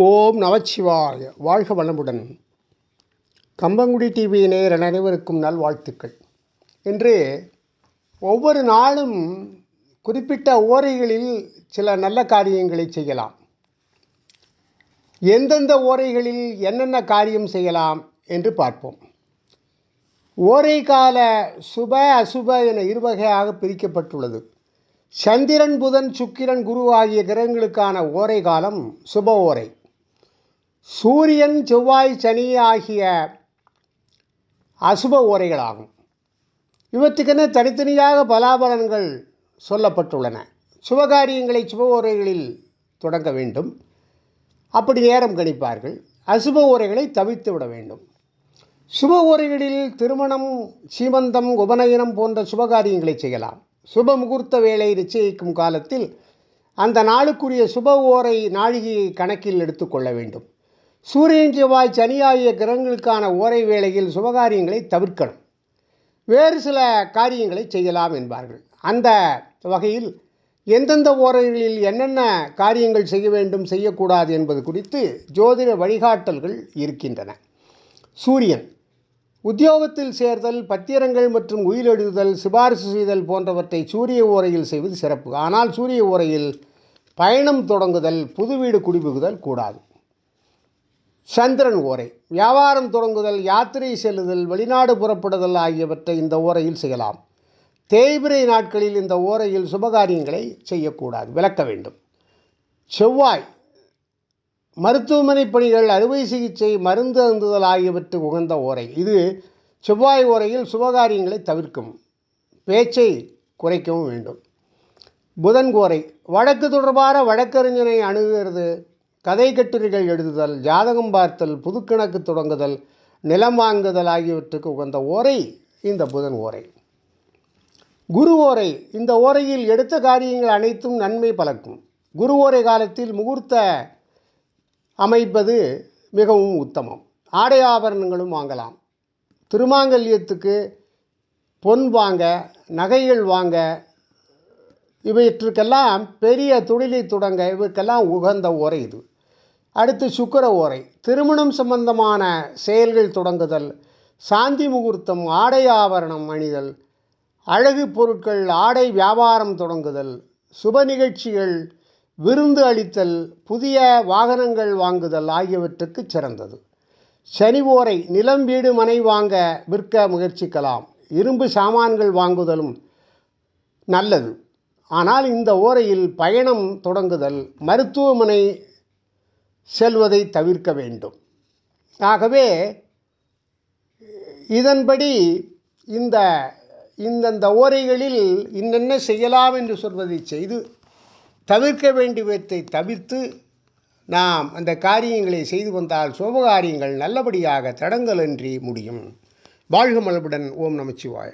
ஓம் நமச்சிவாய. வாழ்க வளமுடன். கம்பங்குடி டிவி நேயர் அனைவருக்கும் நல்வாழ்த்துக்கள். இன்று ஒவ்வொரு நாளும் குறிப்பிட்ட ஓரைகளில் சில நல்ல காரியங்களை செய்யலாம். எந்தெந்த ஓரைகளில் என்னென்ன காரியம் செய்யலாம் என்று பார்ப்போம். ஓரை கால சுப அசுப என இருவகையாக பிரிக்கப்பட்டுள்ளது. சந்திரன், புதன், சுக்கிரன், குரு ஆகிய கிரகங்களுக்கான ஓரை காலம் சுப ஓரை. சூரியன், செவ்வாய், சனி ஆகிய அசுப ஓரைகளாகும். இவற்றுக்கென தனித்தனியாக பலாபலன்கள் சொல்லப்பட்டுள்ளன. சுபகாரியங்களை சுப ஓரைகளில் தொடங்க வேண்டும். அப்படி நேரம் கணிப்பார்கள். அசுப ஓரைகளை தவிர்த்து விட வேண்டும். சுப ஓரைகளில் திருமணம், சீமந்தம், உபநயனம் போன்ற சுபகாரியங்களை செய்யலாம். சுப முகூர்த்த வேலை நிச்சயிக்கும் காலத்தில் அந்த நாளுக்குரிய சுப ஓரை நாழிகையை கணக்கில் எடுத்துக்கொள்ள வேண்டும். சூரியன், செவ்வாய், சனி ஆகிய கிரகங்களுக்கான ஓரை வேளையில் சுபகாரியங்களை தவிர்க்கணும். வேறு சில காரியங்களை செய்யலாம் என்பார்கள். அந்த வகையில் எந்தெந்த ஓரைகளில் என்னென்ன காரியங்கள் செய்ய வேண்டும், செய்யக்கூடாது என்பது குறித்து ஜோதிட வழிகாட்டல்கள் இருக்கின்றன. சூரியன் உத்தியோகத்தில் சேர்தல், பத்திரங்கள் மற்றும் உயிரெழுதுதல், சிபாரிசு செய்தல் போன்றவற்றை சூரிய ஓரையில் செய்வது சிறப்பு. ஆனால் சூரிய ஓரையில் பயணம் தொடங்குதல், புது வீடு குடிபுகுதல் கூடாது. சந்திரன் ஓரை வியாபாரம் தொடங்குதல், யாத்திரை செல்லுதல், வெளிநாடு புறப்படுதல் ஆகியவற்றை இந்த ஓரையில் செய்யலாம். தேய்பிரை நாட்களில் இந்த ஓரையில் சுபகாரியங்களை செய்யக்கூடாது, விலக்க வேண்டும். செவ்வாய் மருத்துவமனை பணிகள், அறுவை சிகிச்சை, மருந்து அருந்துதல் ஆகியவற்றுக்கு உகந்த ஓரை. இது செவ்வாய் ஓரையில் சுபகாரியங்களை தவிர்க்கும், பேச்சை குறைக்கவும் வேண்டும். புதன் ஓரை வழக்கு தொடர்பான வழக்கறிஞரை அணுகுகிறது, கதை கட்டுரைகள் எழுதுதல், ஜாதகம் பார்த்தல், புதுக்கணக்கு தொடங்குதல், நிலம் வாங்குதல் ஆகியவற்றுக்கு உகந்த ஓரை இந்த புதன் ஓரை. குரு ஓரை இந்த ஓரையில் எடுத்த காரியங்கள் அனைத்தும் நன்மை பலக்கும். குரு ஓரை காலத்தில் முகூர்த்த அமைப்பது மிகவும் உத்தமம். ஆடை ஆபரணங்களும் வாங்கலாம். திருமாங்கல்யத்துக்கு பொன் வாங்க, நகைகள் வாங்க, இவற்றுக்கெல்லாம் பெரிய தொழிலை தொடங்க இவற்றுக்கெல்லாம் உகந்த ஓரை இது. அடுத்து சுக்கிர ஓரை திருமணம் சம்பந்தமான செயல்கள் தொடங்குதல், சாந்தி முகூர்த்தம், ஆடை ஆபரணம் அணிதல், அழகு பொருட்கள், ஆடை வியாபாரம் தொடங்குதல், சுப நிகழ்ச்சிகள், விருந்து அளித்தல், புதிய வாகனங்கள் வாங்குதல் ஆகியவற்றுக்கு சிறந்தது. சனி ஓரை நிலம், வீடு, மனை வாங்க விற்க முயற்சிக்கலாம். இரும்பு சாமான்கள் வாங்குதலும் நல்லது. ஆனால் இந்த ஓரையில் பயணம் தொடங்குதல், மருத்துவமனை செல்வதை தவிர்க்க வேண்டும். ஆகவே இதன்படி இந்தந்த ஓரைகளில் இன்னென்ன செய்யலாம் என்று சொல்வதை செய்து, தவிர்க்க வேண்டியவற்றை தவிர்த்து நாம் அந்த காரியங்களை செய்து வந்தால் சுபகாரியங்கள் நல்லபடியாக தடங்கலின்றி முடியும். வாழ்க வளமுடன். ஓம் நமச்சிவாய.